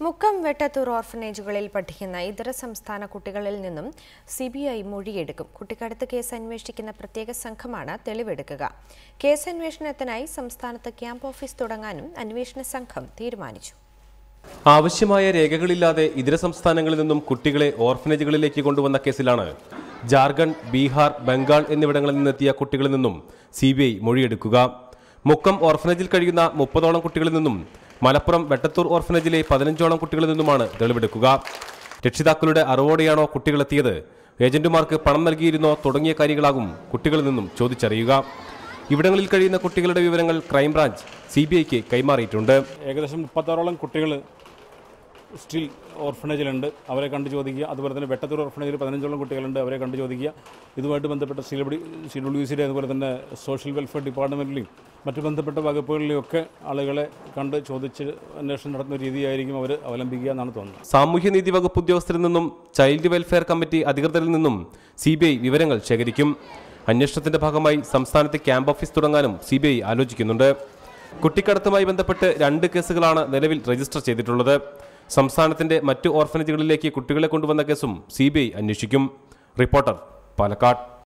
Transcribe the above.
മുക്കം വെട്ടത്തൂർ ഓർഫനേജുകളിൽ പഠിക്കുന്ന ഇതര സംസ്ഥാന കുട്ടികളിൽ നിന്നും സിബിഐ മൊഴിയെടുക്കും. കുട്ടിക്കടത്ത് കേസ് അന്വേഷിക്കുന്ന പ്രത്യേക സംഘമാണ് തെളിവെടുക്കുക. കേസ് അന്വേഷണത്തിനായി സംസ്ഥാനത്ത് ക്യാമ്പ് ഓഫീസ് തുടങ്ങാനും അന്വേഷണ സംഘം തീരുമാനിച്ചു. ആവശ്യമായ രേഖകളില്ലാതെ ഇതര സംസ്ഥാനങ്ങളിൽ നിന്നും കുട്ടികളെ ഓർഫനേജുകളിലേക്ക് കൊണ്ടുവന്ന കേസിലാണ് ജാർഖണ്ഡ്, ബീഹാർ, ബംഗാൾ എന്നിവിടങ്ങളിൽ നിന്നെത്തിയ കുട്ടികളിൽ നിന്നും സിബിഐ മൊഴിയെടുക്കുക. മുക്കം ഓർഫനേജിൽ കഴിയുന്ന 30ഓളം കുട്ടികളിൽ നിന്നും മലപ്പുറം വെട്ടത്തൂർ ഓർഫനേജിലെ 15ഓളം കുട്ടികളിൽ നിന്നുമാണ് തെളിവെടുക്കുക. രക്ഷിതാക്കളുടെ അറിവോടെയാണോ കുട്ടികളെത്തിയത്, ഏജന്റുമാർക്ക് പണം നൽകിയിരുന്നോ തുടങ്ങിയ കാര്യങ്ങളാകും കുട്ടികളിൽ നിന്നും ചോദിച്ചറിയുക. ഇവിടങ്ങളിൽ കഴിയുന്ന കുട്ടികളുടെ വിവരങ്ങൾ ക്രൈംബ്രാഞ്ച് സിബിഐക്ക് കൈമാറിയിട്ടുണ്ട്. ഏകദേശം 36ഓളം കുട്ടികൾ സ്റ്റിൽ ഓർഫനേജിലുണ്ട്, അവരെ കണ്ടു ചോദിക്കുക. അതുപോലെ തന്നെ വെട്ടത്തൂർ ഓർഫനേജിൽ 15ഓളം കുട്ടികളുണ്ട്, അവരെ കണ്ടു ചോദിക്കുക. ഇതുമായിട്ട് ബന്ധപ്പെട്ട CWCയുടെ അതുപോലെ തന്നെ സോഷ്യൽ വെൽഫെയർ ഡിപ്പാർട്ട്മെൻറ്റിലെയും മറ്റു ബന്ധപ്പെട്ട വകുപ്പുകളിലെയൊക്കെ ആളുകളെ കണ്ട് ചോദിച്ച് അന്വേഷണം നടത്തുന്ന രീതിയായിരിക്കും അവർ അവലംബിക്കുക എന്നാണ് തോന്നുന്നത്. സാമൂഹ്യനീതി വകുപ്പ് ഉദ്യോഗസ്ഥരിൽ നിന്നും ചൈൽഡ് വെൽഫെയർ കമ്മിറ്റി അധികൃതരിൽ നിന്നും സിബിഐ വിവരങ്ങൾ ശേഖരിക്കും. അന്വേഷണത്തിന്റെ ഭാഗമായി സംസ്ഥാനത്ത് ക്യാമ്പ് ഓഫീസ് തുടങ്ങാനും സിബിഐ ആലോചിക്കുന്നുണ്ട്. കുട്ടിക്കടത്തുമായി ബന്ധപ്പെട്ട് 2 കേസുകളാണ് നിലവിൽ രജിസ്റ്റർ ചെയ്തിട്ടുള്ളത്. സംസ്ഥാനത്തിന്റെ മറ്റു ഓർഫനേജുകളിലേക്ക് കുട്ടികളെ കൊണ്ടുവന്ന കേസും സിബിഐ അന്വേഷിക്കും. റിപ്പോർട്ടർ, പാലക്കാട്.